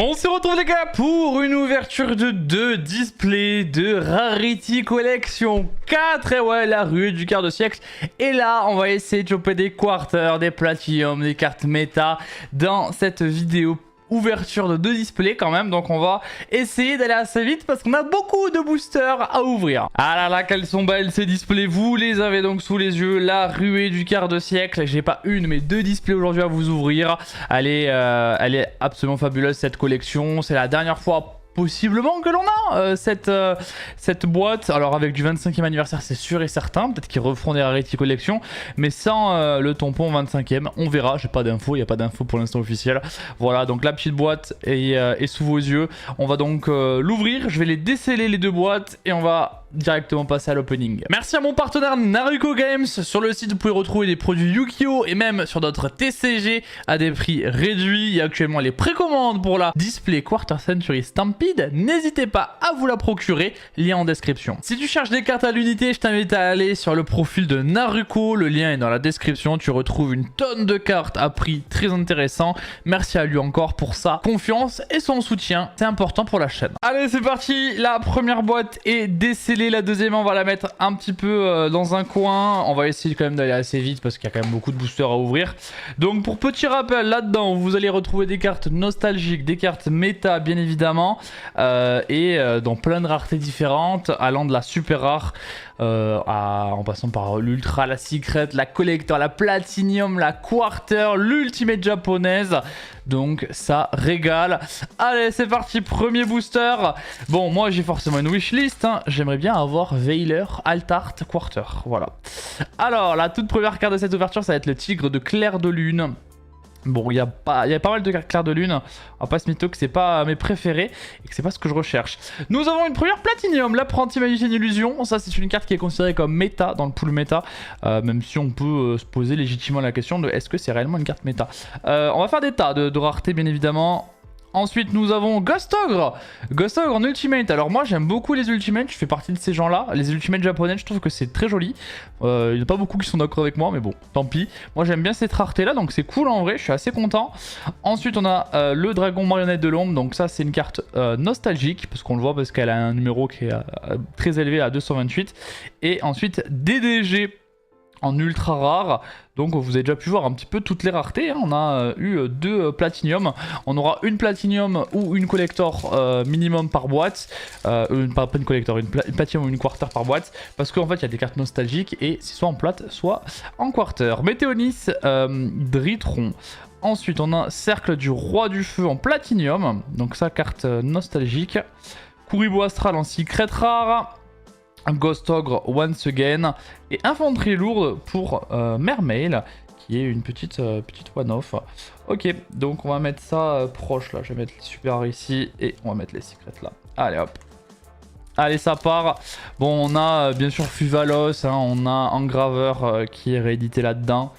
On se retrouve les gars pour une ouverture de 2 displays de Rarity Collection 4. Et ouais, la ruée du quart de siècle. Et là, on va essayer de choper des quarters, des platinum, des cartes méta dans cette vidéo. Ouverture de 2 displays quand même, donc on va essayer d'aller assez vite parce qu'on a beaucoup de boosters à ouvrir. Ah là là, quelles sont belles ces displays, vous les avez donc sous les yeux, la ruée du quart de siècle. J'ai pas une mais 2 displays aujourd'hui à vous ouvrir. Elle est absolument fabuleuse cette collection, c'est la dernière fois possiblement que l'on a cette boîte. Alors avec du 25e anniversaire c'est sûr et certain, peut-être qu'ils referont des Rarity Collection, mais sans le tampon 25e, on verra. J'ai pas d'infos, il n'y a pas d'infos pour l'instant officielle. Voilà, donc la petite boîte est sous vos yeux. On va donc l'ouvrir, je vais les déceler les 2 boîtes et on va directement passer à l'opening. Merci à mon partenaire Naruko Games. Sur le site vous pouvez retrouver des produits Yu-Gi-Oh et même sur d'autres TCG à des prix réduits. Il y a actuellement les précommandes pour la Display Quarter Century Stampede. N'hésitez pas à vous la procurer, lien en description. Si tu cherches des cartes à l'unité, je t'invite à aller sur le profil de Naruko, le lien est dans la description. Tu retrouves une tonne de cartes à prix très intéressant. Merci à lui encore pour sa confiance et son soutien, c'est important pour la chaîne. Allez, c'est parti, la première boîte est décellée. La deuxième, on va la mettre un petit peu dans un coin. On va essayer quand même d'aller assez vite parce qu'il y a quand même beaucoup de boosters à ouvrir. Donc pour petit rappel, là-dedans, vous allez retrouver des cartes nostalgiques, des cartes méta bien évidemment, dans plein de raretés différentes, allant de la super rare en passant par l'ultra, la secret, la collector, la platinum, la quarter, l'ultimate japonaise. Donc ça régale. Allez, c'est parti, premier booster. Bon, moi j'ai forcément une wishlist, hein. J'aimerais bien avoir Veiler, Altart, Quarter. Voilà. Alors, la toute première carte de cette ouverture, ça va être le tigre de Clair de Lune. Bon, il y a pas mal de cartes Clair de Lune. On va pas se mytho que c'est pas mes préférés et que c'est pas ce que je recherche. Nous avons une première Platinum, l'apprenti magicien d'illusion. Ça, c'est une carte qui est considérée comme méta dans le pool méta. Même si on peut se poser légitimement la question de est-ce que c'est réellement une carte méta. On va faire des tas de raretés, bien évidemment. Ensuite, nous avons Ghost Ogre. Ghost Ogre en Ultimate. Alors moi, j'aime beaucoup les Ultimates. Je fais partie de ces gens-là. Les Ultimates japonais, je trouve que c'est très joli. Il n'y en a pas beaucoup qui sont d'accord avec moi, mais bon, tant pis. Moi, j'aime bien cette rareté-là, donc c'est cool en vrai. Je suis assez content. Ensuite, on a le Dragon Marionnette de l'Ombre. Donc ça, c'est une carte nostalgique, parce qu'on le voit, parce qu'elle a un numéro qui est très élevé à 228. Et ensuite, DDG en ultra rare. Donc vous avez déjà pu voir un petit peu toutes les raretés, hein. On a eu 2 platinium. On aura une platinium ou une collector minimum par boîte. Pas une collector, une platinium ou une quarter par boîte. Parce qu'en fait il y a des cartes nostalgiques et c'est soit en plate soit en quarter. Météonis, Dritron. Ensuite on a Cercle du Roi du Feu en platinium. Donc ça, carte nostalgique. Kuribo Astral en secret rare. Ghost Ogre once again et infanterie lourde pour Mermail qui est une petite one-off. Ok, donc on va mettre ça proche là, je vais mettre les super rares ici et on va mettre les secrets là. Allez hop. Allez, ça part. Bon, on a bien sûr Fuvalos, hein, on a Engraveur qui est réédité là-dedans.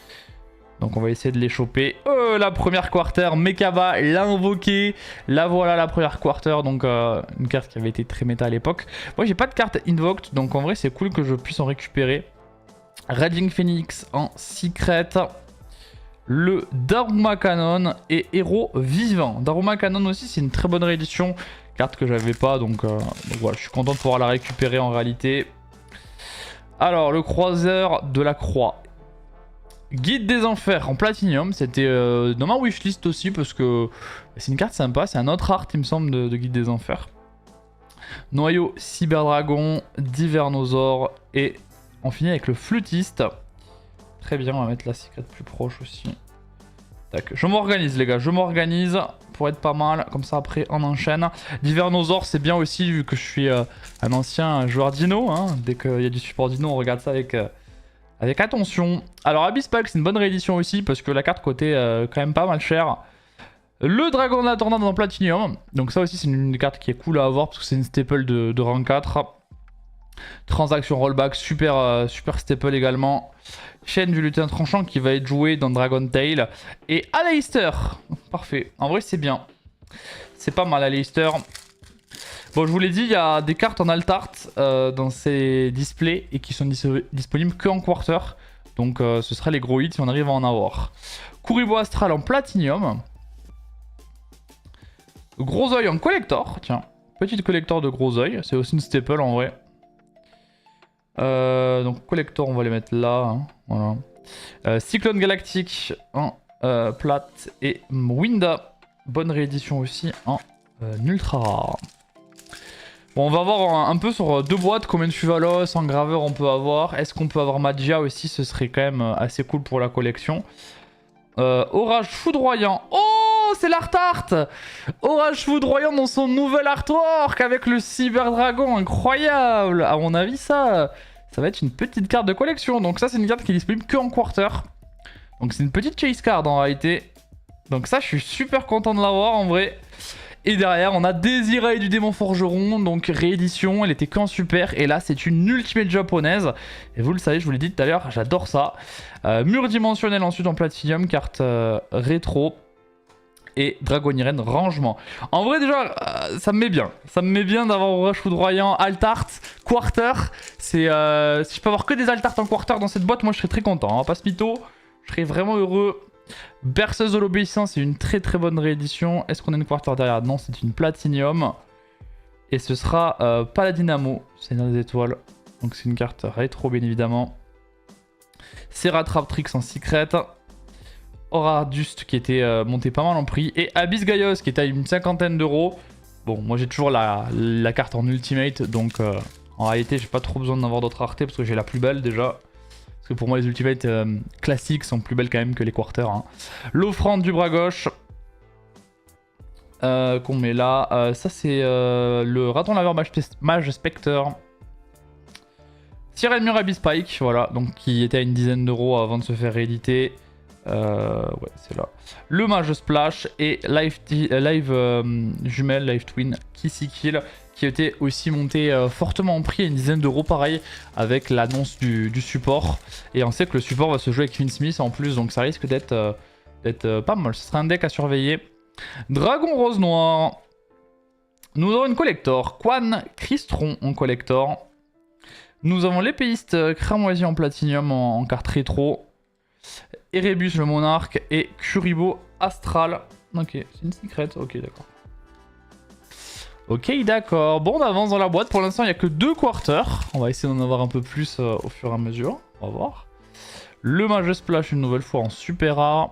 Donc on va essayer de les choper. La première quarter, Mekaba l'a invoqué. Là voilà la première quarter, donc une carte qui avait été très méta à l'époque. Moi j'ai pas de carte invoked, donc en vrai c'est cool que je puisse en récupérer. Raging Phoenix en secret. Le Daruma Cannon et Héros Vivant. Daruma Cannon aussi c'est une très bonne réédition. Carte que j'avais pas, donc voilà, je suis content de pouvoir la récupérer en réalité. Alors le Croiseur de la Croix. Guide des Enfers en Platinum, c'était dans ma wishlist aussi parce que c'est une carte sympa, c'est un autre art il me semble de Guide des Enfers. Noyau Cyberdragon, Divernosaure et on finit avec le Flûtiste. Très bien, on va mettre la secret plus proche aussi. Tac. Je m'organise les gars, je m'organise pour être pas mal, comme ça après on enchaîne. Divernosaure c'est bien aussi vu que je suis un ancien joueur dino, hein. Dès qu'il y a du support dino on regarde ça avec attention. Alors Abyss Pack c'est une bonne réédition aussi parce que la carte coûtait quand même pas mal cher. Le Dragon de la Tornade en Platinum. Donc ça aussi c'est une carte qui est cool à avoir parce que c'est une staple de rang 4. Transaction rollback, super staple également. Chaîne du lutin tranchant qui va être joué dans Dragon Tail. Et Aleister. Parfait. En vrai c'est bien. C'est pas mal Aleister. Bon, je vous l'ai dit, il y a des cartes en Altart dans ces displays et qui sont disponibles que en quarter. Donc ce sera les gros hits si on arrive à en avoir. Kuribo Astral en Platinum. Gros œil en collector, tiens. Petite collector de gros œil, c'est aussi une staple en vrai. Donc collector, on va les mettre là, hein, voilà. Cyclone Galactique en plate et Winda. Bonne réédition aussi en ultra rare. Bon, on va voir un peu sur 2 boîtes combien de Fuvalos en graveur on peut avoir. Est-ce qu'on peut avoir Magia aussi? Ce serait quand même assez cool pour la collection. Orage foudroyant. Oh, c'est l'art art. Orage foudroyant dans son nouvel artwork avec le Cyber Dragon. Incroyable. À mon avis, ça va être une petite carte de collection. Donc ça, c'est une carte qui est disponible que en quarter. Donc c'est une petite chase card en réalité. Donc ça, je suis super content de l'avoir en vrai. Et derrière, on a Désiré du démon forgeron, donc réédition, elle était qu'en super, et là c'est une ultimate japonaise, et vous le savez, je vous l'ai dit tout à l'heure, j'adore ça. Mur dimensionnel ensuite en platinum, carte rétro, et Dragoniren rangement. En vrai déjà, ça me met bien d'avoir Orage foudroyant, Altart, Quarter, si je peux avoir que des Altart en Quarter dans cette boîte, moi je serais très content, hein. Pas ce mytho, je serais vraiment heureux. Berceuse de l'obéissance, c'est une très bonne réédition. Est-ce qu'on a une quarter derrière? Non, c'est une platinium. Et ce sera pas la dynamo, c'est une des étoiles. Donc c'est une carte rétro bien évidemment. Seratraptrix en secret. Aura Dust qui était monté pas mal en prix. Et Abyss Gaios qui était à une 50aine d'euros. Bon, moi j'ai toujours la carte en ultimate. Donc en réalité, j'ai pas trop besoin d'avoir d'autres raretés parce que j'ai la plus belle déjà. Parce que pour moi, les ultimates classiques sont plus belles quand même que les quarters. Hein. L'offrande du bras gauche. Qu'on met là. Ça, c'est le raton laveur mage Spectre. Siren Murabi Spike, voilà. Donc, qui était à une dizaine d'euros avant de se faire rééditer. Ouais, c'est là. Le mage Splash et Live Jumelle, Live Twin, Kissy Kill. Qui était aussi monté fortement en prix à une dizaine d'euros pareil avec l'annonce du support. Et on sait que le support va se jouer avec Finn Smith en plus, donc ça risque d'être pas mal. Ce sera un deck à surveiller. Dragon Rose Noir. Nous avons une collector. Quan Cristron en collector. Nous avons l'épéiste Cramoisi en platinium en carte rétro. Erebus le monarque et Kuribo Astral. Ok, c'est une secret, ok d'accord. Ok, d'accord. Bon, on avance dans la boîte. Pour l'instant, il n'y a que 2 quarters. On va essayer d'en avoir un peu plus au fur et à mesure. On va voir. Le mage Splash, une nouvelle fois en super rare.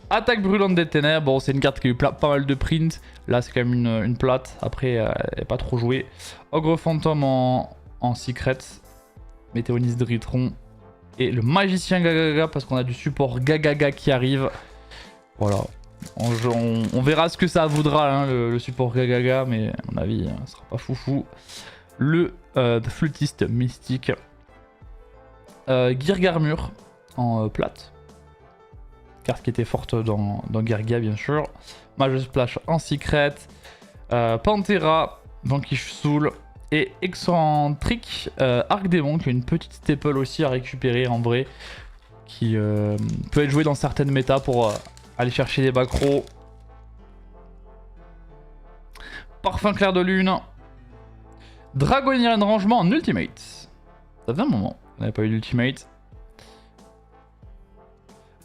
Attaque brûlante des ténèbres. Bon, c'est une carte qui a eu pas mal de print. Là, c'est quand même une plate. Après, elle n'est pas trop jouée. Ogre fantôme en secret. Météonis de Ritron. Et le magicien Gagaga, parce qu'on a du support Gagaga qui arrive. Voilà. On verra ce que ça vaudra hein, le support Gagaga, mais à mon avis, ça sera pas foufou. Le flûtiste mystique. Girgarmur en plate. Carte qui était forte dans Gergia, bien sûr. Mage Splash en secret. Pantera, Vanquish Soul. Et Excentrique, Arc Démon, qui est une petite staple aussi à récupérer en vrai. Qui peut être jouée dans certaines méta pour aller chercher des backrows. Parfum clair de lune. Dragoniren rangement en ultimate. Ça fait un moment qu'on n'avait pas eu d'ultimate.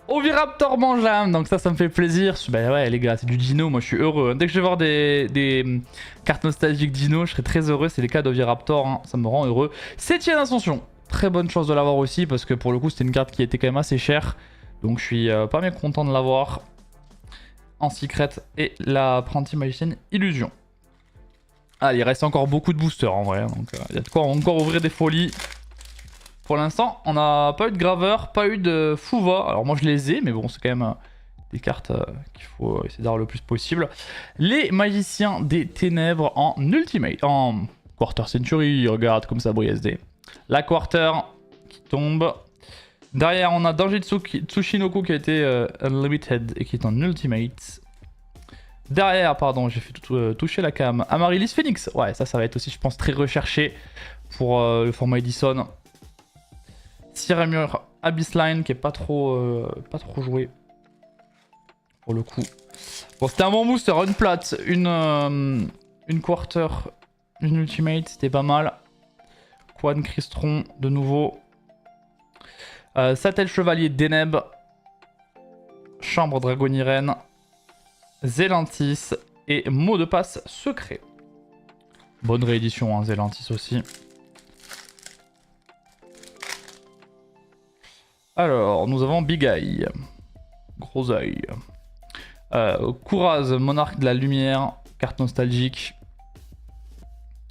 Oviraptor Mangeam, donc ça me fait plaisir. Bah ouais les gars, c'est du dino, moi je suis heureux. Dès que je vais voir des cartes nostalgiques dino, je serai très heureux. C'est les cas d'Oviraptor, hein. Ça me rend heureux. 7ème ascension, très bonne chance de l'avoir aussi parce que pour le coup c'était une carte qui était quand même assez chère. Donc je suis pas mécontent de l'avoir. En secret et l'apprentie magicienne Illusion. Ah, il reste encore beaucoup de boosters en vrai, donc il y a de quoi encore ouvrir des folies. Pour l'instant, on n'a pas eu de graveur, pas eu de Fuva. Alors moi je les ai, mais bon, c'est quand même des cartes qu'il faut essayer d'avoir le plus possible. Les magiciens des ténèbres en ultimate, en quarter century, regarde comme ça brille SD. La quarter qui tombe. Derrière, on a Danjitsu Tsushinoku qui a été Unlimited et qui est en ultimate. Derrière, pardon, j'ai fait toucher la cam. Amaryllis Phoenix. Ouais, ça va être aussi, je pense, très recherché pour le format Edison. Siramur Abyssline qui est pas trop joué pour le coup. Bon, c'était un bon booster, une plate, une quarter, une ultimate, c'était pas mal. Quan Cristron de nouveau. Satel Chevalier Deneb. Chambre Dragoniren. Zelantis et mot de passe secret. Bonne réédition, hein, Zelantis aussi. Alors, nous avons Big Eye. Gros œil. Kuraz, monarque de la lumière. Carte nostalgique.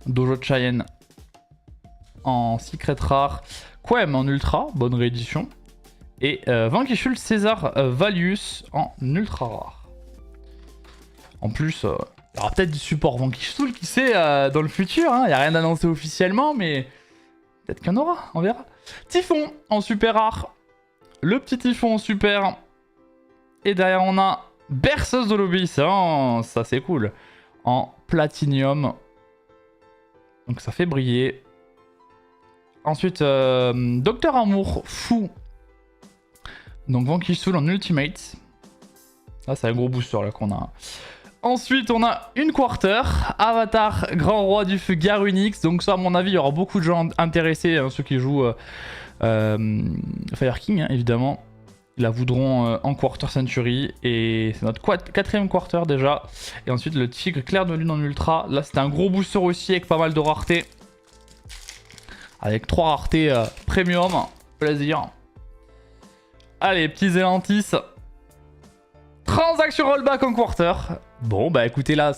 Dojo Cheyenne en secret rare. Quem en ultra, bonne réédition. Et Vankishul César Valius en ultra rare. En plus, il y aura peut-être du support Vankishul, qui sait, dans le futur. Il n'y a rien d'annoncé officiellement, mais peut-être qu'il y en aura, on verra. Typhon en super rare. Le petit Typhon en super. Et derrière, on a Berceuse de l'Obéissance. Ça, c'est cool. En platinium. Donc, ça fait briller. Ensuite, Docteur Amour Fou. Donc, Vankishul en ultimate. Là, c'est un gros booster là qu'on a. Ensuite, on a une quarter. Avatar, Grand Roi du Feu, Garunix. Donc, ça, à mon avis, il y aura beaucoup de gens intéressés. Hein, ceux qui jouent Fire King, hein, évidemment. Ils la voudront en quarter century. Et c'est notre quatrième quarter déjà. Et ensuite, le Tigre Clair de Lune en ultra. Là, c'était un gros booster aussi avec pas mal de raretés. Avec 3 raretés premium. Plaisir. Allez, petits Zelantis. Transaction rollback en quarter. Bon, bah écoutez, là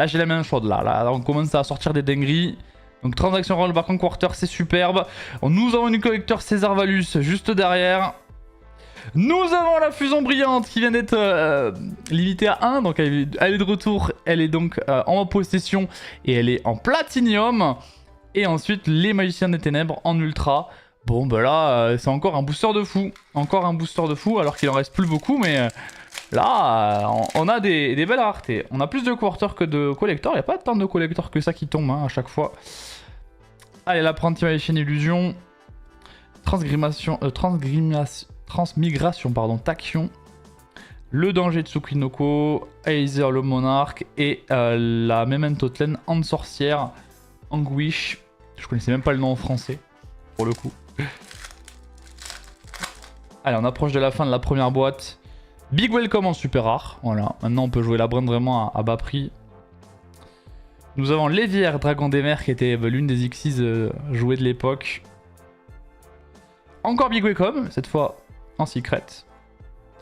j'ai la main chaude. Là, on commence à sortir des dingueries. Donc, transaction rollback en quarter, c'est superbe. Nous avons une collecteur César Valus juste derrière. Nous avons la fusion brillante qui vient d'être limitée à 1. Donc, elle est de retour. Elle est donc en possession. Et elle est en platinium. Et ensuite, les magiciens des ténèbres en ultra. Bon, bah là, c'est encore un booster de fou. Encore un booster de fou, alors qu'il en reste plus beaucoup. Mais là, on a des belles raretés. On a plus de quarters que de collectors. Il n'y a pas tant de collectors que ça qui tombent hein, à chaque fois. Allez, l'apprenti magicien illusion. Transmigration, pardon, Tachyon. Le danger de Tsukinoko. Aether le monarque. Et la Memento Tlen en sorcière. Anguish. Je connaissais même pas le nom en français. Pour le coup. Allez, on approche de la fin de la première boîte. Big Welcome en super rare. Voilà, maintenant on peut jouer la brinde vraiment à bas prix. Nous avons Lévière, Dragon des Mers, qui était l'une des Xyz jouées de l'époque. Encore Big Welcome, cette fois en secret.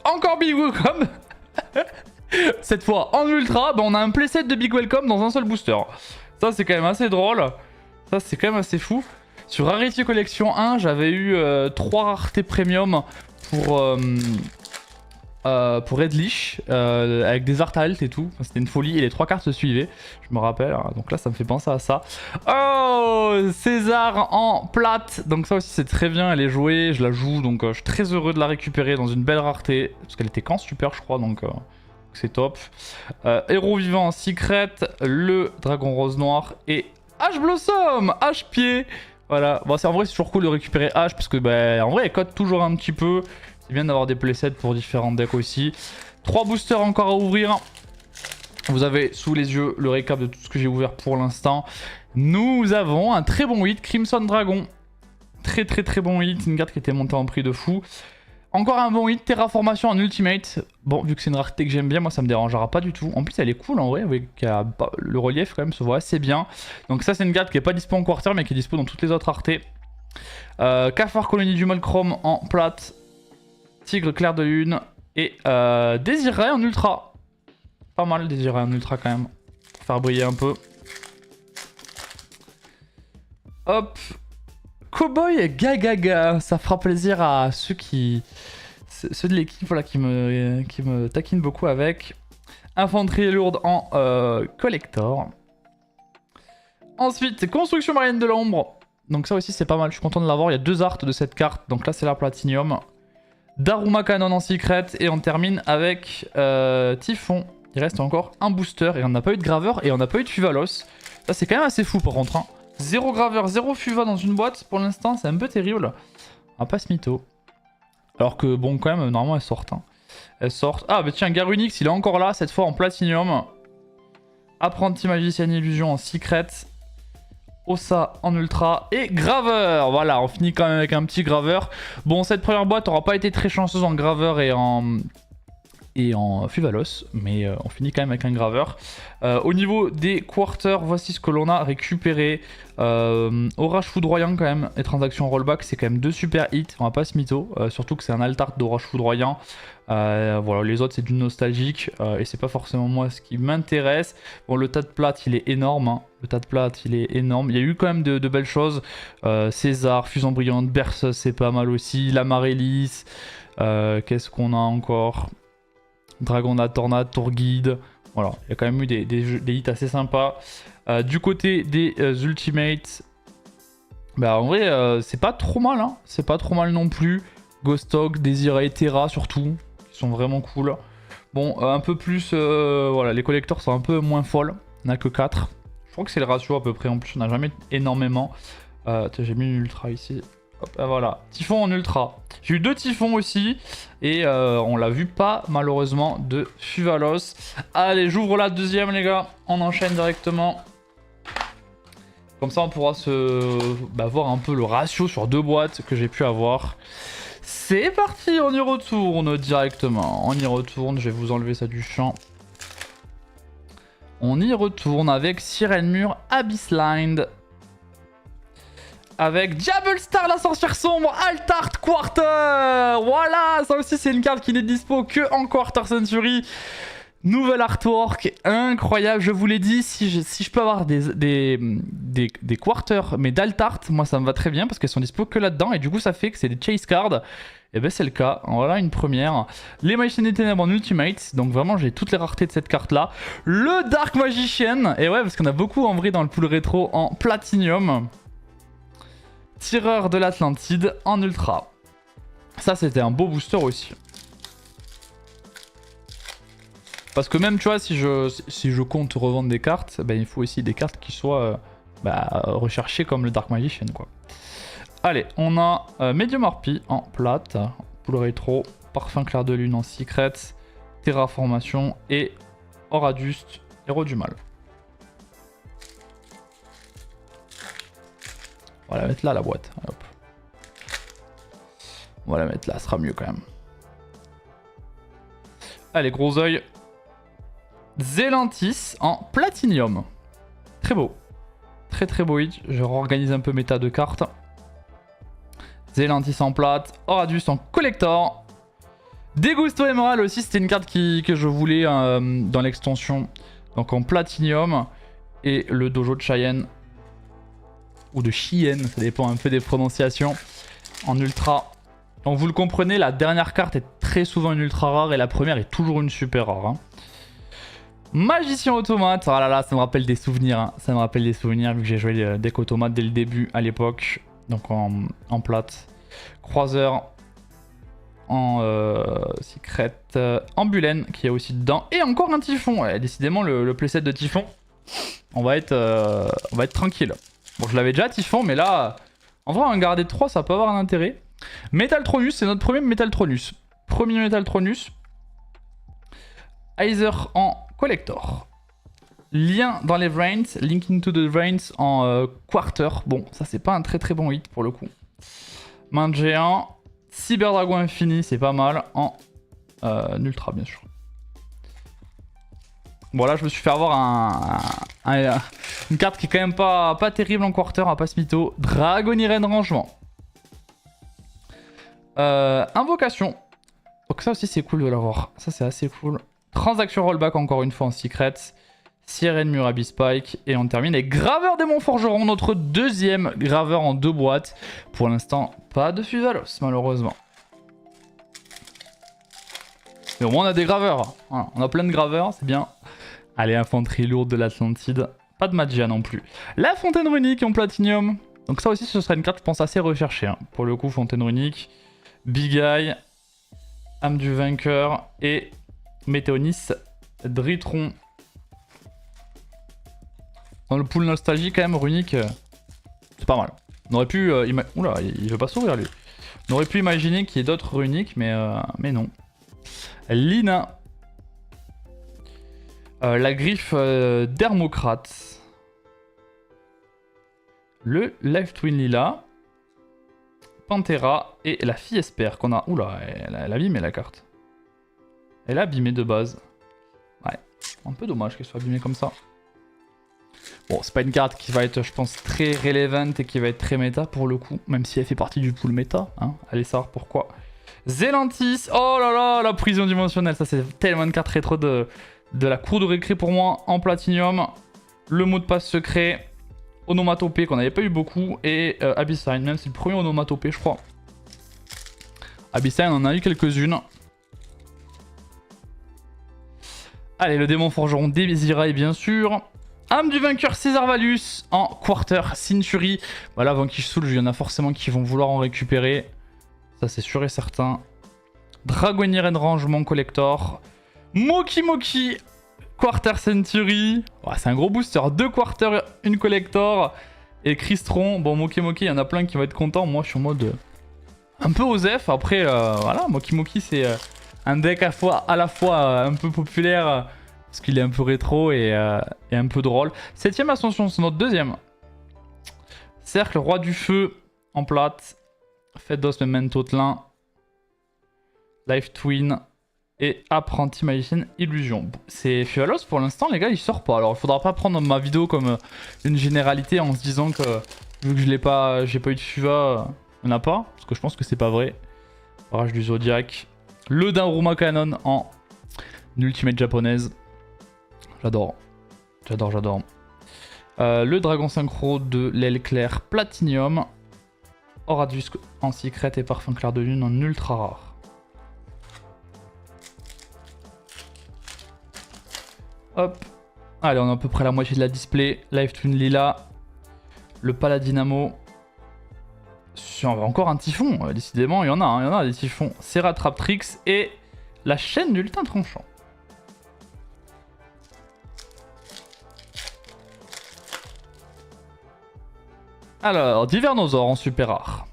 Encore Big Welcome. Cette fois en ultra. Ben, on a un playset de Big Welcome dans un seul booster. Ça, c'est quand même assez drôle. Ça, c'est quand même assez fou. Sur Rarity Collection 1, j'avais eu 3 raretés premium pour Redlich, avec des art alt et tout. Enfin, c'était une folie et les 3 cartes se suivaient, je me rappelle. Donc là, ça me fait penser à ça. Oh, César en plate. Donc ça aussi, c'est très bien, elle est jouée, je la joue. Donc je suis très heureux de la récupérer dans une belle rareté. Parce qu'elle était qu'en super, je crois, donc c'est top. Héros vivant en secret, le Dragon Rose Noir et H Blossom, H pied. Voilà, bon, en vrai c'est toujours cool de récupérer H parce que en vrai elle cote toujours un petit peu. C'est bien d'avoir des playsets pour différents decks aussi. 3 boosters encore à ouvrir. Vous avez sous les yeux le récap de tout ce que j'ai ouvert pour l'instant. Nous avons un très bon hit, Crimson Dragon. Très bon hit, une carte qui était montée en prix de fou. Encore un bon hit, Terraformation en ultimate. Bon, vu que c'est une rareté que j'aime bien, moi ça me dérangera pas du tout. En plus elle est cool en vrai, avec le relief quand même se voit assez bien. Donc ça c'est une carte qui est pas dispo en quarter mais qui est dispo dans toutes les autres raretés. Cafard Colonie du Molchrome en plate. Tigre Clair de Lune. Et Désiré en ultra. Pas mal Désiré en ultra quand même. Pour faire briller un peu. Hop. Cowboy Gagaga. Ça fera plaisir à ceux de l'équipe voilà, qui me taquinent beaucoup avec. Infanterie lourde en collector. Ensuite, Construction Marine de l'Ombre. Donc ça aussi c'est pas mal, je suis content de l'avoir. Il y a 2 arts de cette carte. Donc là c'est la Platinium. Daruma Canon en secret. Et on termine avec Typhon. Il reste encore un booster. Et on n'a pas eu de graveur et on n'a pas eu de Fuvalos. Ça c'est quand même assez fou par contre. Hein. 0 graveur, 0 Fuva dans une boîte pour l'instant, c'est un peu terrible. On va pas se mytho. Alors que bon quand même, normalement elles sortent. Hein. Elles sortent. Ah bah tiens, Garunix il est encore là, cette fois en Platinium. Apprenti Magicien Illusion en secret. Ossa en ultra et graveur. Voilà, on finit quand même avec un petit graveur. Bon, cette première boîte n'aura pas été très chanceuse en graveur et en et en Fuvalos, mais on finit quand même avec un graveur. Au niveau des quarters, voici ce que l'on a récupéré. Orage foudroyant quand même, et transactions rollback, c'est quand même 2 super hits, on va pas se mytho, surtout que c'est un altart d'orage foudroyant. Voilà, les autres c'est du nostalgique, et c'est pas forcément moi ce qui m'intéresse. Bon, le tas de plate il est énorme, hein. Le tas de plate il est énorme, il y a eu quand même de belles choses. César, Fusion brillante, Berceuse c'est pas mal aussi, la Marélis, qu'est-ce qu'on a encore? Dragon de la Tornade, Tour Guide, voilà, il y a quand même eu des hits assez sympas. Du côté des Ultimates, bah en vrai c'est pas trop mal, hein. C'est pas trop mal non plus. Ghost Hog, Desiree, Terra surtout, qui sont vraiment cool. Bon, un peu plus, voilà, les collecteurs sont un peu moins folles, on a que 4. Je crois que c'est le ratio à peu près, en plus on n'a jamais énormément. J'ai mis une ultra ici. Hop, voilà, Typhon en ultra. J'ai eu 2 Typhons aussi, et on l'a vu pas malheureusement de Fuvalos. Allez, j'ouvre la deuxième les gars, on enchaîne directement. Comme ça on pourra voir un peu le ratio sur 2 boîtes que j'ai pu avoir. C'est parti, on y retourne directement. On y retourne, je vais vous enlever ça du champ. On y retourne avec Sirène Mur, Abyssline. Avec Diable Star, la sorcière sombre, Altart Quarter. Voilà, ça aussi c'est une carte qui n'est dispo que en Quarter Century. Nouvel artwork, incroyable, je vous l'ai dit, si je peux avoir des quarters, mais d'Altart, moi ça me va très bien parce qu'elles sont dispo que là-dedans et du coup ça fait que c'est des chase cards. Et ben c'est le cas, voilà une première. Les Magiciens des Ténèbres en Ultimate, donc vraiment j'ai toutes les raretés de cette carte là. Le Dark Magician, et ouais parce qu'on a beaucoup en vrai dans le pool rétro en Platinum. Tireur de l'Atlantide en Ultra. Ça c'était un beau booster aussi. Parce que même, tu vois, si je compte revendre des cartes, ben, il faut aussi des cartes qui soient recherchées comme le Dark Magician, quoi. Allez, on a Medium Harpie en plate, pool rétro, Parfum Clair de Lune en secret, Terraformation et Oraduste, Héros du Mal. On va la mettre là, la boîte. Hop. On va la mettre là, ce sera mieux quand même. Allez, gros œil. Zelantis en Platinium. Très beau. Très très beau hit. Je réorganise un peu mes tas de cartes. Zelantis en plate. Oradus en collector. Dégusto Emerald aussi, c'était une carte que je voulais dans l'extension. Donc en Platinium. Et le dojo de Cheyenne. Ou de Cheyenne, ça dépend un peu des prononciations. En ultra. Donc vous le comprenez, la dernière carte est très souvent une ultra rare et la première est toujours une super rare. Hein. Magicien automate, oh là là, ça me rappelle des souvenirs, hein. Ça me rappelle des souvenirs vu que j'ai joué le deck automate dès le début à l'époque, donc en plate. Croiseur en secret, Ambulène qui est aussi dedans, et encore un Typhon. Ouais, décidément le playset de Typhon, on va être tranquille. Bon, je l'avais déjà Typhon, mais là, en vrai, en garder 3, ça peut avoir un intérêt. Métaltronus, c'est notre premier Métaltronus. Premier Métaltronus. Aizer en collector. Lien dans les Vrains, Linking to the Vrains en quarter. Bon, ça c'est pas un très très bon hit pour le coup. Main de géant. Cyberdragon infini, c'est pas mal. En ultra bien sûr. Bon là je me suis fait avoir une carte qui est quand même pas terrible en quarter, à pas se mytho. Dragonirène rangement. Invocation. Donc ça aussi c'est cool de l'avoir. Ça c'est assez cool. Transaction rollback encore une fois en secret. Sirène Mur Abyss Spike. Et on termine avec Graveur Démon Forgeron, notre deuxième graveur en 2 boîtes. Pour l'instant, pas de Fuvalos malheureusement. Mais au moins on a des graveurs. Voilà, on a plein de graveurs, c'est bien. Allez, infanterie lourde de l'Atlantide. Pas de magia non plus. La Fontaine Runique en Platinium. Donc ça aussi ce sera une carte je pense assez recherchée. Hein. Pour le coup, Fontaine Runique. Big Eye. Âme du Vainqueur. Et Météonis Dritron. Dans le pool nostalgie quand même, Runique, c'est pas mal. On aurait pu... Oula, il veut pas s'ouvrir lui. On aurait pu imaginer qu'il y ait d'autres Runiques, mais non. Lina. La griffe d'Hermocrate. Le Life Twin Lila. Pantera et la fille Esper qu'on a... Oula, elle abîme la carte. Elle est abîmée de base. Ouais, un peu dommage qu'elle soit abîmée comme ça. Bon, c'est pas une carte qui va être, je pense, très relevant et qui va être très méta pour le coup. Même si elle fait partie du pool méta. Hein. Allez savoir pourquoi. Zelantis. Oh là là, la prison dimensionnelle. Ça, c'est tellement une carte rétro de la cour de récré pour moi en platinium. Le mot de passe secret. Onomatopée qu'on n'avait pas eu beaucoup. Et Abyssine. Même c'est le premier onomatopée, je crois. Abyssine, on en a eu quelques-unes. Allez, le démon forgeron Désirail, bien sûr. Âme du vainqueur César Valus en quarter Century. Voilà, avant qu'il soulge, il y en a forcément qui vont vouloir en récupérer. Ça, c'est sûr et certain. Dragonnier Rangement Collector. Moki Moki quarter Century. Ouais, c'est un gros booster. 2 quarter, une collector. Et Crystron. Bon, Moki Moki, il y en a plein qui vont être contents. Moi, je suis en mode un peu osef. Après, voilà, Moki Moki, c'est un deck à la fois un peu populaire. Parce qu'il est un peu rétro et un peu drôle. 7ème ascension, c'est notre deuxième. Cercle, roi du feu en plate. Fête d'os, memento tlin. Life Twin. Et apprenti magicien illusion. C'est Fualos pour l'instant, les gars, il sort pas. Alors il faudra pas prendre ma vidéo comme une généralité en se disant que vu que je l'ai pas, j'ai pas eu de Fuva, il n'y en a pas. Parce que je pense que c'est pas vrai. Rage du Zodiac. Le Daruma Canon en ultimate japonaise. J'adore. J'adore, j'adore. Le dragon synchro de l'aile claire Platinium. Oradus en secret et parfum clair de lune en ultra rare. Hop. Allez, on a à peu près la moitié de la display. Life Twin Lila. Le Paladinamo. Encore un typhon. Décidément, il y en a des typhons. Ceratraptrix et la chaîne du lutin tranchant. Alors, Divernosaur en super rare.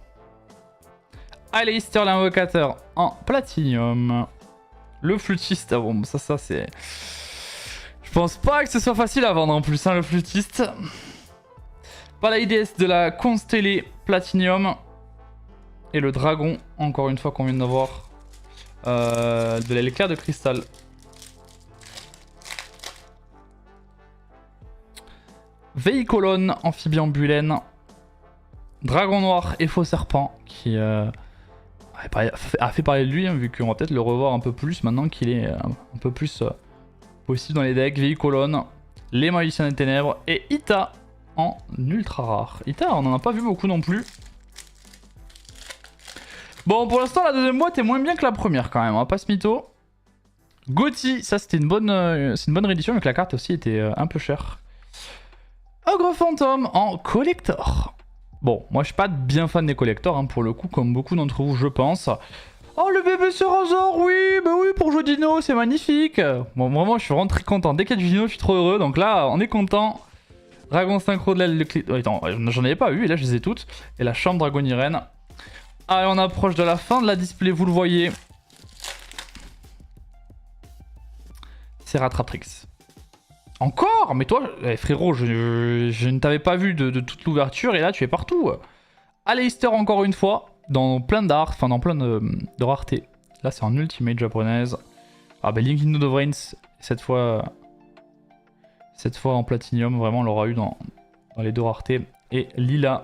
Aleister l'invocateur en platinium. Le flûtiste. Ah bon, ça c'est... Je pense pas que ce soit facile à vendre en plus, hein, le flûtiste. Palaides de la constellée platinium. Et le dragon, encore une fois qu'on vient d'avoir. De l'aile claire de cristal. Véhicolone, amphibiambulaine. Dragon noir et faux serpent qui a fait parler de lui, hein, vu qu'on va peut-être le revoir un peu plus maintenant qu'il est un peu plus possible dans les decks. Véhicolone, les magiciens des ténèbres et Ita en ultra rare. Ita, on en a pas vu beaucoup non plus. Bon, pour l'instant, la deuxième boîte est moins bien que la première quand même, on va pas se mytho. Gothi, ça c'était une bonne réédition, mais que la carte aussi était un peu chère. Ogre fantôme en collector. Bon, moi je suis pas bien fan des collectors, hein, pour le coup, comme beaucoup d'entre vous, je pense. Oh, le bébé Cerazor, oui, bah oui, pour jouer Dino, c'est magnifique. Bon, vraiment, je suis vraiment très content. Dès qu'il y a du Dino, je suis trop heureux, donc là, on est content. Dragon synchro de l'aile de clé... Oh, attends, j'en avais pas eu, et là, je les ai toutes. Et la chambre dragonirène. Allez, on approche de la fin de la display, vous le voyez. Ceratraptrix. Encore? Mais toi, frérot, je ne t'avais pas vu de toute l'ouverture et là tu es partout. Aleister encore une fois, dans plein d'art, enfin dans plein de raretés. Là c'est en ultimate japonaise. Ah bah Link into the Brains, cette fois en platinium, vraiment on l'aura eu dans les deux raretés. Et Lila.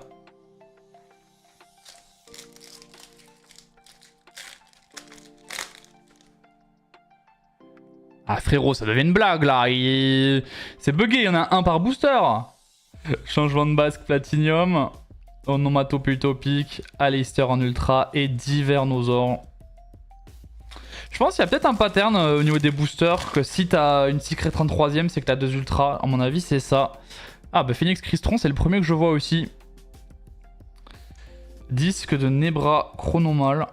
Ah frérot, ça devient une blague là, c'est bugué, il y en a un par booster. Changement de basque platinium, onomatopée utopique, Aleister en ultra et Divernosaur. Je pense qu'il y a peut-être un pattern au niveau des boosters, que si t'as une secret 33ème, c'est que t'as 2 ultras, à mon avis c'est ça. Ah bah Phoenix Crystron, c'est le premier que je vois aussi. Disque de Nebra Chronomal.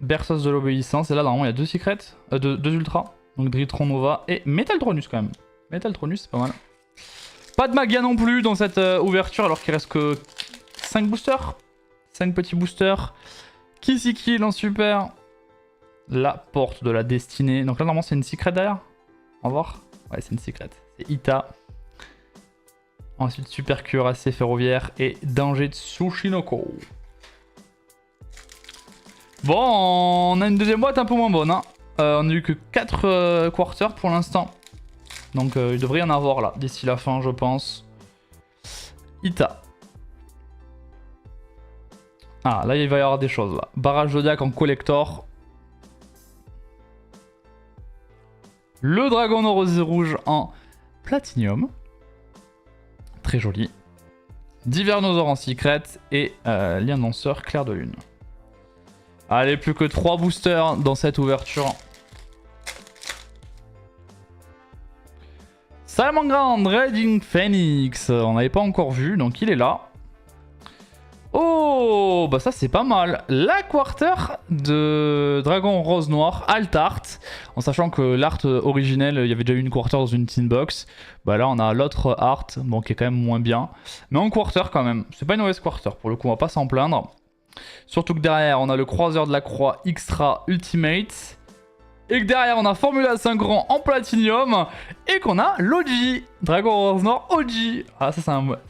Berceuse de l'obéissance, et là normalement il y a 2 secrets, 2 ultras, donc Dritron Nova et Metaltronus quand même. Metaltronus c'est pas mal. Pas de Magia non plus dans cette ouverture alors qu'il reste que 5 boosters. 5 petits boosters. Kisiki en super. La porte de la destinée. Donc là normalement c'est une secret derrière. On va voir. Ouais c'est une secret. C'est Ita. Ensuite super cuirassé ferroviaire et danger de Tsushinoko. Bon, on a une deuxième boîte un peu moins bonne. Hein. On a eu que 4 quarters pour l'instant. Donc il devrait y en avoir là, d'ici la fin je pense. Ita. Ah là il va y avoir des choses là. Barrage Zodiac en collector. Le dragon rosé rouge en platinium. Très joli. Divernosaure en secret et lien danseur clair de lune. Allez, plus que 3 boosters dans cette ouverture. Salamangreat Raging Phoenix, on n'avait pas encore vu, donc il est là. Oh, bah ça c'est pas mal. La quarter de Dragon Rose Noir, Alt Art. En sachant que l'art originel, il y avait déjà eu une quarter dans une tin box. Bah là on a l'autre art, bon qui est quand même moins bien. Mais en quarter quand même, c'est pas une mauvaise quarter pour le coup, on va pas s'en plaindre. Surtout que derrière on a le croiseur de la croix Extra Ultimate. Et que derrière on a Formula 5 grand en platinium. Et qu'on a l'OG, Dragon Rose Noir OG. Ah ça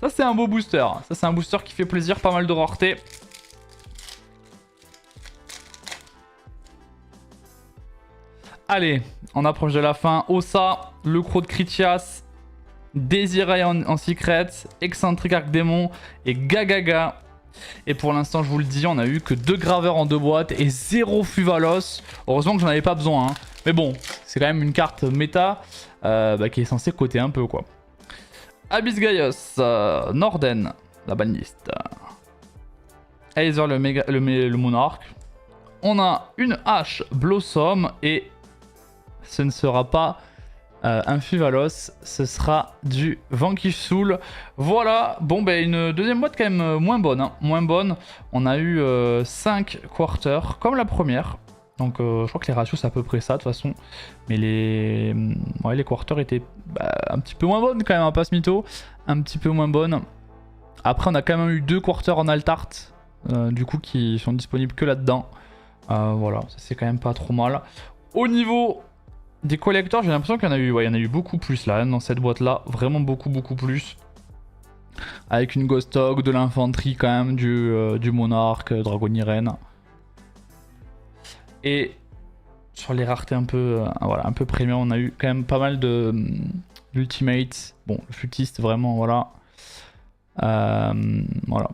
c'est un beau booster. Ça c'est un booster qui fait plaisir, pas mal de rareté. Allez, on approche de la fin. Ossa, le croc de Critias, Désiré en secret, Excentric Arc-Démon et Gagaga. Et pour l'instant, je vous le dis, on a eu que 2 graveurs en 2 boîtes et 0 Fuvalos. Heureusement que j'en avais pas besoin. Hein. Mais bon, c'est quand même une carte méta qui est censée coter un peu quoi. Abyss Gaius, Norden, la banliste. Aether le monarque. On a une hache Blossom et ce ne sera pas un Fuvalos, ce sera du Vanquish Soul. Voilà, bon ben une deuxième boîte quand même moins bonne. Hein. Moins bonne, on a eu 5 quarters comme la première. Donc je crois que les ratios c'est à peu près ça de toute façon. Mais les quarters étaient un petit peu moins bonnes quand même, hein, pas ce mytho. Un petit peu moins bonnes. Après on a quand même eu 2 quarters en alt art. Du coup qui sont disponibles que là-dedans. Voilà, ça c'est quand même pas trop mal. Au niveau des collecteurs, j'ai l'impression qu'il y en a eu, il y en a eu beaucoup plus là, dans cette boîte là, vraiment beaucoup plus. Avec une Ghost Hog, de l'infanterie quand même, du monarque, Dragonirène. Et sur les raretés un peu, voilà, un peu premium, on a eu quand même pas mal de d'ultimate. Bon, le flûtiste vraiment, voilà. Voilà,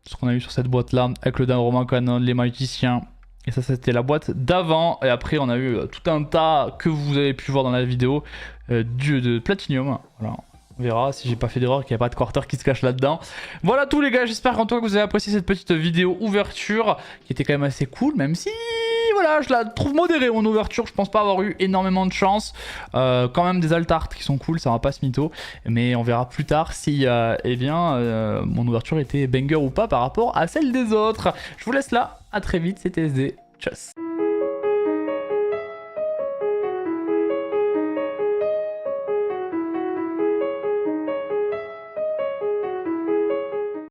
ce qu'on a eu sur cette boîte là, avec le Roman Canon, les magiciens. Et ça c'était la boîte d'avant. Et après on a eu tout un tas que vous avez pu voir dans la vidéo de Platinium. Voilà. On verra si j'ai pas fait d'erreur, qu'il n'y a pas de quarter qui se cache là-dedans. Voilà tout les gars, j'espère qu'en tout cas que vous avez apprécié cette petite vidéo ouverture qui était quand même assez cool, même si voilà, je la trouve modérée mon ouverture. Je pense pas avoir eu énormément de chance. Quand même des alt art qui sont cool, ça va pas se mytho. Mais on verra plus tard si eh bien, mon ouverture était banger ou pas par rapport à celle des autres. Je vous laisse là, à très vite, c'était SD. Tchuss.